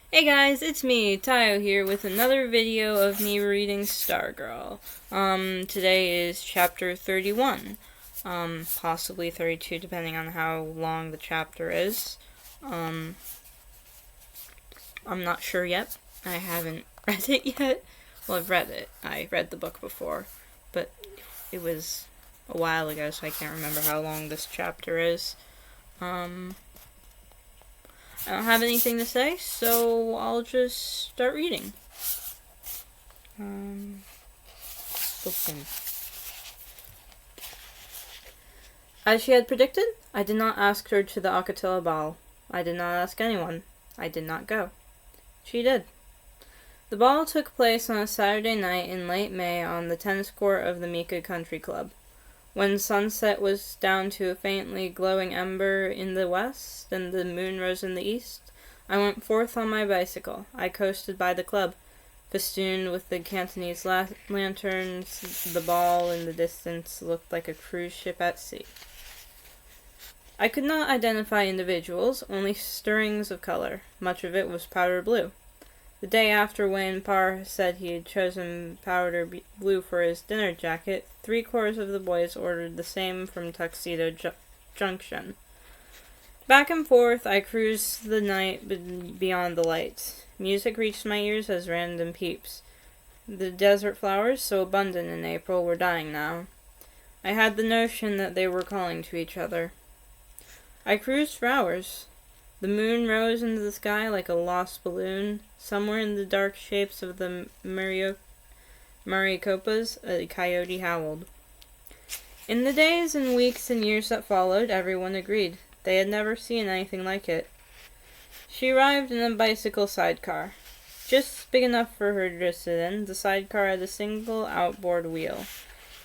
Hey guys, it's me, Tayo here with another video of me reading Stargirl. Today is chapter 31. Possibly 32 depending on how long the chapter is. I'm not sure yet. I haven't read it yet. Well, I've read it. I read the book before, but it was a while ago, so I can't remember how long this chapter is. I don't have anything to say, so I'll just start reading. Open. As she had predicted, I did not ask her to the Acatella ball. I did not ask anyone. I did not go. She did. The ball took place on a Saturday night in late May on the tennis court of the Mika Country Club. When sunset was down to a faintly glowing ember in the west and the moon rose in the east, I went forth on my bicycle. I coasted by the club, festooned with the Cantonese lanterns. The ball in the distance looked like a cruise ship at sea. I could not identify individuals, only stirrings of color. Much of it was powder blue. The day after Wayne Parr said he had chosen powder blue for his dinner jacket, 3/4 of the boys ordered the same from Tuxedo Junction. Back and forth, I cruised the night beyond the lights. Music reached my ears as random peeps. The desert flowers, so abundant in April, were dying now. I had the notion that they were calling to each other. I cruised for hours. The moon rose into the sky like a lost balloon. Somewhere in the dark shapes of the Maricopas, a coyote howled. In the days and weeks and years that followed, everyone agreed. They had never seen anything like it. She arrived in a bicycle sidecar. Just big enough for her to sit in, the sidecar had a single outboard wheel.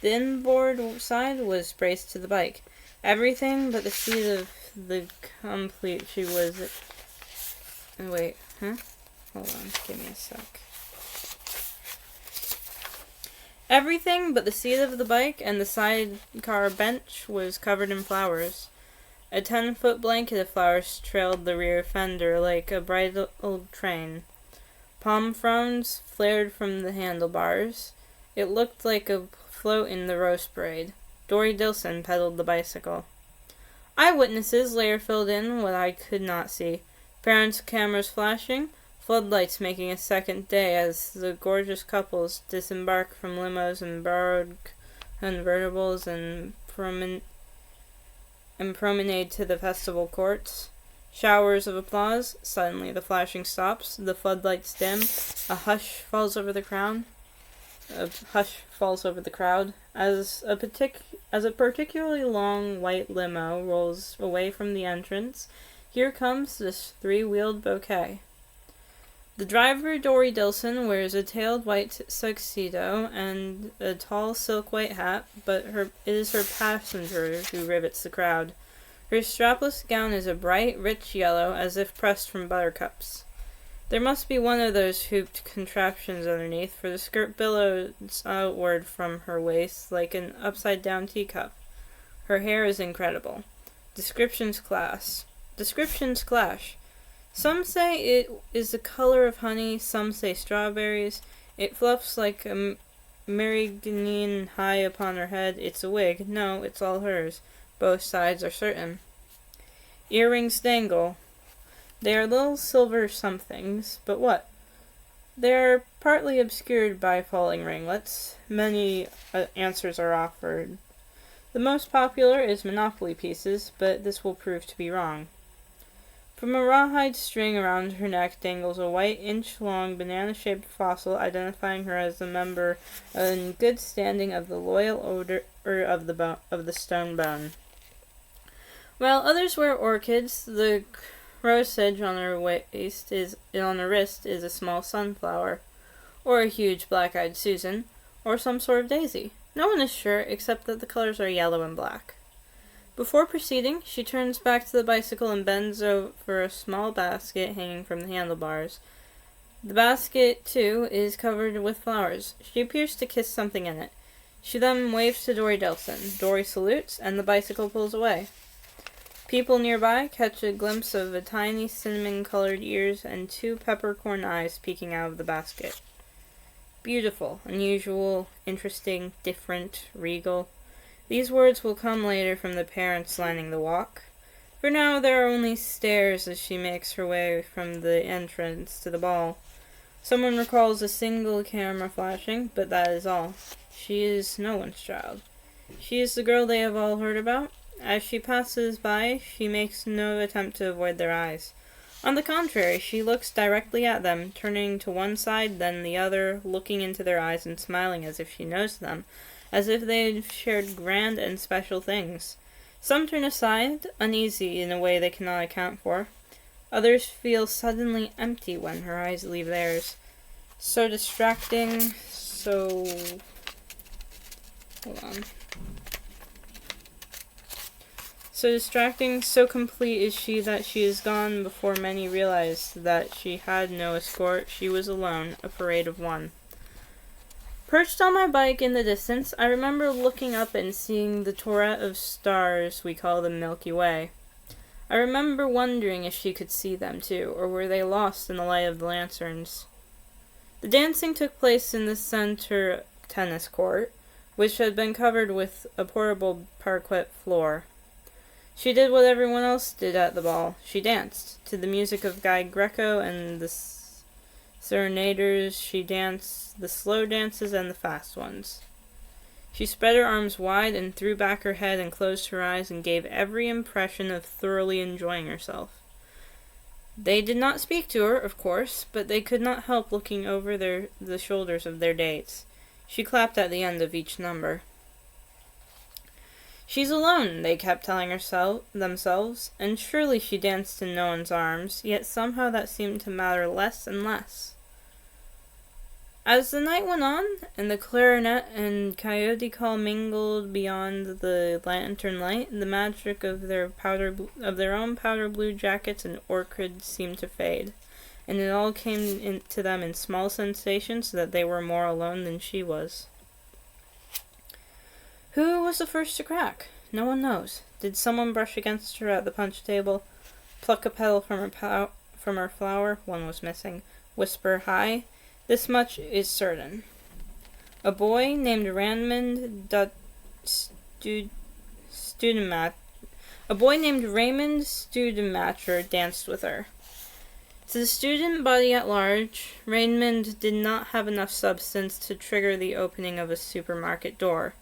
The inboard side was braced to the bike. Everything but the seat of the complete she was... Wait, huh? Hold on, give me a sec. Everything but the seat of the bike and the sidecar bench was covered in flowers. A 10-foot blanket of flowers trailed the rear fender like a bridal train. Palm fronds flared from the handlebars. It looked like a float in the rose parade. Dory Dilson pedaled the bicycle. Eyewitnesses later filled in what I could not see. Parents' cameras flashing, floodlights making a second day as the gorgeous couples disembarked from limos and borrowed convertibles and promenade to the festival courts. Showers of applause. Suddenly the flashing stops. The floodlights dim. A hush falls over the crowd. As a particularly long white limo rolls away from the entrance, here comes this 3-wheeled bouquet. The driver, Dory Dilson, wears a tailed white tuxedo and a tall silk white hat, but it is her passenger who rivets the crowd. Her strapless gown is a bright, rich yellow, as if pressed from buttercups. There must be one of those hooped contraptions underneath, for the skirt billows outward from her waist like an upside-down teacup. Her hair is incredible. Descriptions clash. Some say it is the color of honey, some say strawberries. It fluffs like a marigold high upon her head. It's a wig. No, it's all hers. Both sides are certain. Earrings dangle. They are little silver somethings, but what? They are partly obscured by falling ringlets. Many answers are offered. The most popular is Monopoly pieces, but this will prove to be wrong. From a rawhide string around her neck dangles a white, inch-long, banana-shaped fossil identifying her as a member in good standing of the loyal order of the stone bone. While others wear orchids, the rose sedge on her wrist is a small sunflower, or a huge black-eyed Susan, or some sort of daisy. No one is sure, except that the colors are yellow and black. Before proceeding, she turns back to the bicycle and bends over a small basket hanging from the handlebars. The basket, too, is covered with flowers. She appears to kiss something in it. She then waves to Dory Dilson. Dory salutes, and the bicycle pulls away. People nearby catch a glimpse of a tiny cinnamon-colored ears and 2 peppercorn eyes peeking out of the basket. Beautiful, unusual, interesting, different, regal. These words will come later from the parents lining the walk. For now there are only stares as she makes her way from the entrance to the ball. Someone recalls a single camera flashing, but that is all. She is no one's child. She is the girl they have all heard about. As she passes by, she makes no attempt to avoid their eyes. On the contrary, she looks directly at them, turning to one side, then the other, looking into their eyes and smiling as if she knows them, as if they had shared grand and special things. Some turn aside, uneasy in a way they cannot account for. Others feel suddenly empty when her eyes leave theirs. So distracting, Hold on. So distracting, so complete is she that she is gone before many realize that she had no escort. She was alone, a parade of one. Perched on my bike in the distance, I remember looking up and seeing the torrent of stars we call the Milky Way. I remember wondering if she could see them too, or were they lost in the light of the lanterns. The dancing took place in the center tennis court, which had been covered with a portable parquet floor. She did what everyone else did at the ball. She danced. To the music of Guy Greco and the serenaders, she danced the slow dances and the fast ones. She spread her arms wide and threw back her head and closed her eyes and gave every impression of thoroughly enjoying herself. They did not speak to her, of course, but they could not help looking over the shoulders of their dates. She clapped at the end of each number. She's alone, they kept telling themselves, and surely she danced in no one's arms, yet somehow that seemed to matter less and less. As the night went on, and the clarinet and coyote call mingled beyond the lantern light, the magic of their own powder blue jackets and orchids seemed to fade, and it all came to them in small sensations that they were more alone than she was. Who was the first to crack? No one knows. Did someone brush against her at the punch table, pluck a petal from her flower? One was missing. Whisper Hi? This much is certain. A boy named Raymond Studemacher danced with her. To the student body at large, Raymond did not have enough substance to trigger the opening of a supermarket door.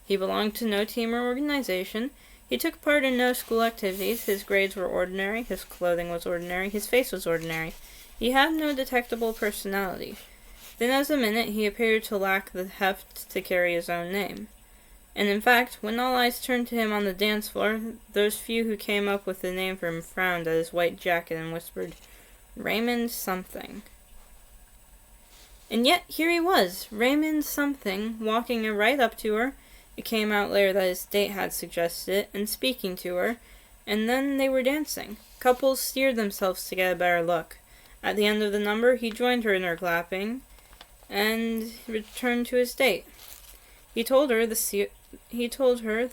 He belonged to no team or organization. He took part in no school activities. His grades were ordinary. His clothing was ordinary. His face was ordinary. He had no detectable personality. Then as a minute he appeared to lack the heft to carry his own name. And in fact, when all eyes turned to him on the dance floor, those few who came up with the name for him frowned at his white jacket and whispered, Raymond something. And yet here he was, Raymond something, walking right up to her. It came out later that his date had suggested it, and speaking to her, and then they were dancing. Couples steered themselves to get a better look. At the end of the number, he joined her in her clapping, and returned to his date. He told her the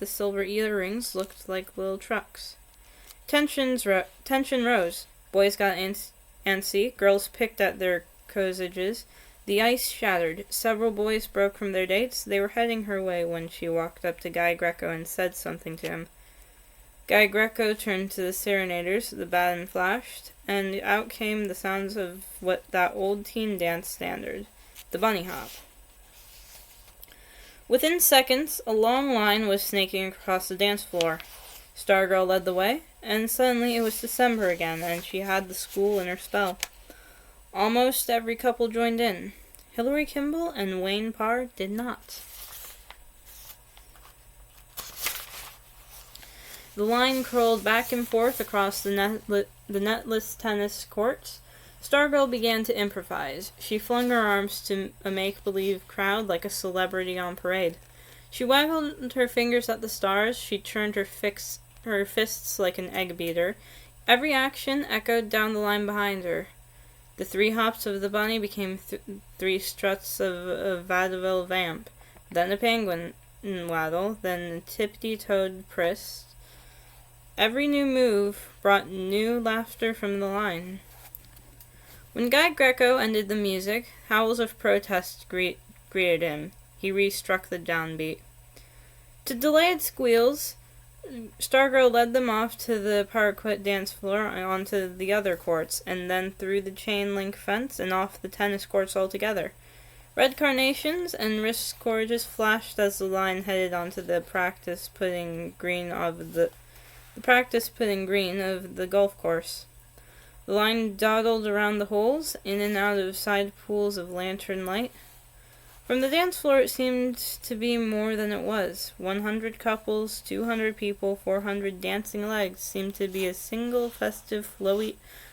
silver earrings looked like little trucks. Tension rose. Boys got antsy. Girls picked at their corsages. The ice shattered. Several boys broke from their dates. They were heading her way when she walked up to Guy Greco and said something to him. Guy Greco turned to the serenaders, the baton flashed, and out came the sounds of what that old teen dance standard, the bunny hop. Within seconds, a long line was snaking across the dance floor. Stargirl led the way, and suddenly it was December again, and she had the school in her spell. Almost every couple joined in. Hillary Kimball and Wayne Parr did not. The line curled back and forth across the netless tennis courts. Stargirl began to improvise. She flung her arms to a make-believe crowd like a celebrity on parade. She waggled her fingers at the stars. She turned her fists like an egg beater. Every action echoed down the line behind her. The 3 hops of the bunny became 3 struts of a vaudeville vamp, then a penguin waddle, then a tippy-toed priss. Every new move brought new laughter from the line. When Guy Greco ended the music, howls of protest greeted him. He re-struck the downbeat. To delayed squeals, Stargirl led them off to the parquet dance floor onto the other courts, and then through the chain-link fence and off the tennis courts altogether. Red carnations and wrist cords flashed as the line headed onto the practice putting green of the golf course. The line dawdled around the holes, in and out of side pools of lantern light. From the dance floor it seemed to be more than it was. 100 couples, 200 people, 400 dancing legs seemed to be a single festive,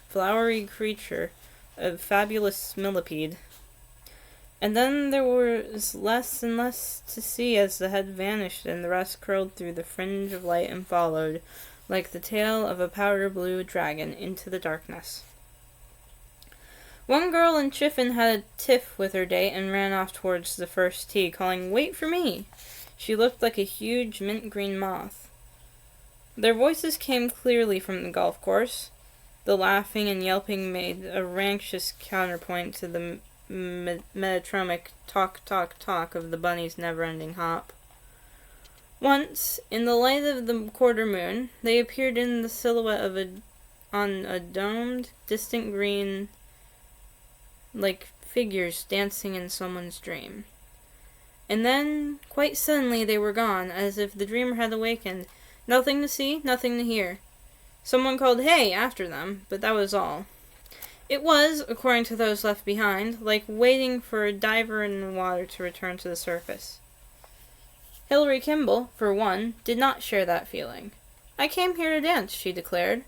flowery creature, a fabulous millipede. And then there was less and less to see as the head vanished and the rest curled through the fringe of light and followed, like the tail of a powder blue dragon, into the darkness. One girl in chiffon had a tiff with her date and ran off towards the first tee, calling, "Wait for me!" She looked like a huge mint-green moth. Their voices came clearly from the golf course. The laughing and yelping made a rancorous counterpoint to the metronomic talk of the bunny's never-ending hop. Once, in the light of the quarter moon, they appeared in the silhouette on a domed, distant green, like figures dancing in someone's dream. And then, quite suddenly, they were gone, as if the dreamer had awakened. Nothing to see, nothing to hear. Someone called, "Hey!" after them, but that was all. It was, according to those left behind, like waiting for a diver in the water to return to the surface. Hilary Kimball, for one, did not share that feeling. "I came here to dance," she declared.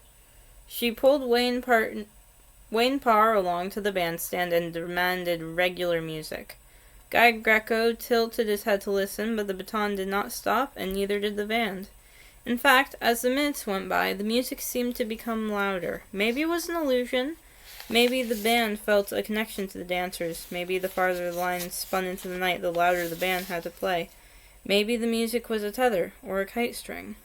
She pulled Wayne Parr along to the bandstand and demanded regular music. Guy Greco tilted his head to listen, but the baton did not stop, and neither did the band. In fact, as the minutes went by, the music seemed to become louder. Maybe it was an illusion. Maybe the band felt a connection to the dancers. Maybe the farther the line spun into the night, the louder the band had to play. Maybe the music was a tether, or a kite string.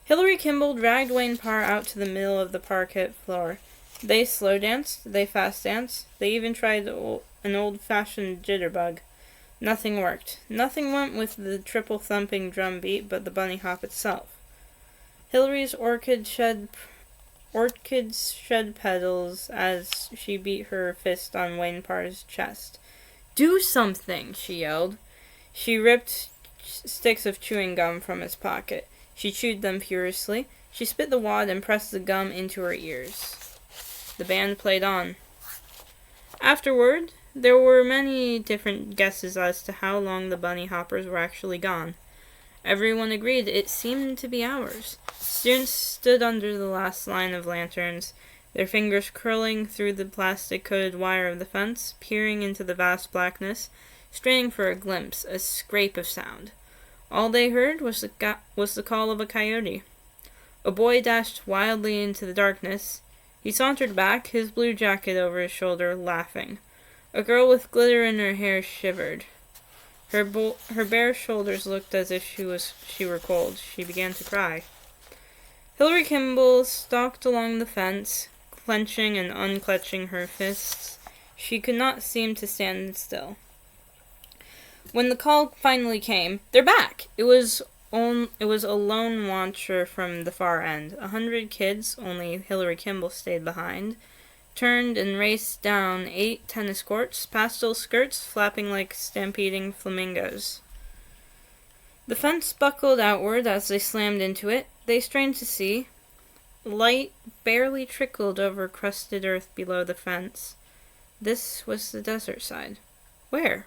Hilary Kimball dragged Wayne Parr out to the middle of the parquet floor. They slow danced, they fast danced, they even tried an old-fashioned jitterbug. Nothing worked. Nothing went with the triple-thumping drum beat but the bunny hop itself. Hilary's orchids shed petals as she beat her fist on Wayne Parr's chest. "Do something!" she yelled. She ripped sticks of chewing gum from his pocket. She chewed them furiously. She spit the wad and pressed the gum into her ears. The band played on. Afterward, there were many different guesses as to how long the bunny hoppers were actually gone. Everyone agreed it seemed to be hours. Students stood under the last line of lanterns, their fingers curling through the plastic-coated wire of the fence, peering into the vast blackness, straining for a glimpse, a scrape of sound. All they heard was the call of a coyote. A boy dashed wildly into the darkness. He sauntered back, his blue jacket over his shoulder, laughing. A girl with glitter in her hair shivered. Her bare shoulders looked as if she were cold. She began to cry. Hilary Kimball stalked along the fence, clenching and unclenching her fists. She could not seem to stand still. When the call finally came, "They're back!" It was a lone watcher from the far end. 100 kids, only Hilary Kimball stayed behind, turned and raced down 8 tennis courts, pastel skirts flapping like stampeding flamingos. The fence buckled outward as they slammed into it. They strained to see. Light barely trickled over crusted earth below the fence. This was the desert side. Where?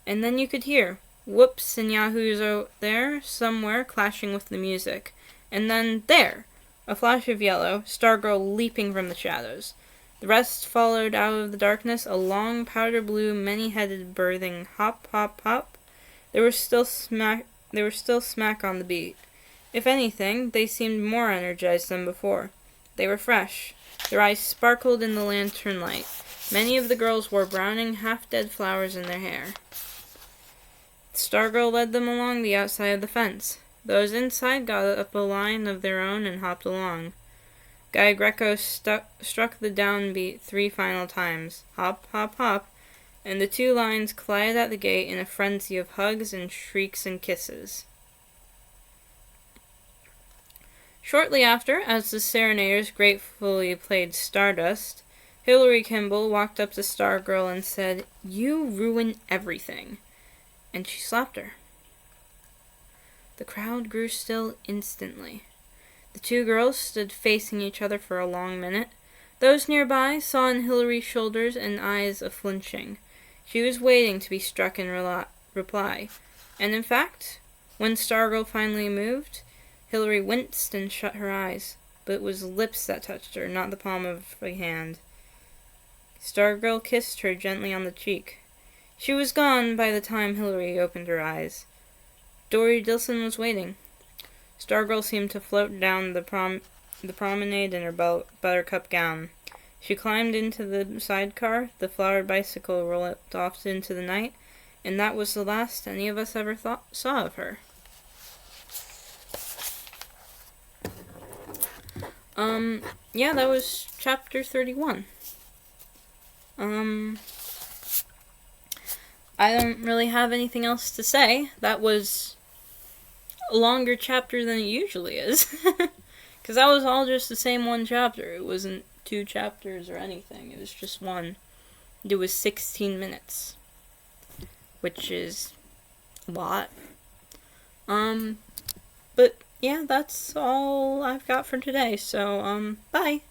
And then you could hear whoops and yahoos out there, somewhere, clashing with the music. And then, there! A flash of yellow, Stargirl leaping from the shadows. The rest followed out of the darkness, a long, powder-blue, many-headed birthing hop, hop, hop. They were still smack on the beat. If anything, they seemed more energized than before. They were fresh. Their eyes sparkled in the lantern light. Many of the girls wore browning, half-dead flowers in their hair. Stargirl led them along the outside of the fence. Those inside got up a line of their own and hopped along. Guy Greco struck the downbeat 3 final times. Hop, hop, hop. And the 2 lines collided at the gate in a frenzy of hugs and shrieks and kisses. Shortly after, as the serenaders gratefully played Stardust, Hillary Kimball walked up to Stargirl and said, "You ruin everything." And she slapped her. The crowd grew still instantly. The 2 girls stood facing each other for a long minute. Those nearby saw in Hillary's shoulders and eyes a flinching. She was waiting to be struck in reply. And in fact, when Stargirl finally moved, Hillary winced and shut her eyes. But it was lips that touched her, not the palm of a hand. Stargirl kissed her gently on the cheek. She was gone by the time Hillary opened her eyes. Dory Dilson was waiting. Stargirl seemed to float down the promenade in her buttercup gown. She climbed into the sidecar, the flowered bicycle rolled off into the night, and that was the last any of us ever saw of her. Yeah, that was chapter 31. I don't really have anything else to say. That was a longer chapter than it usually is. Because that was all just the same one chapter. It wasn't 2 chapters or anything. It was just one. It was 16 minutes. Which is a lot. But yeah, that's all I've got for today. So, bye.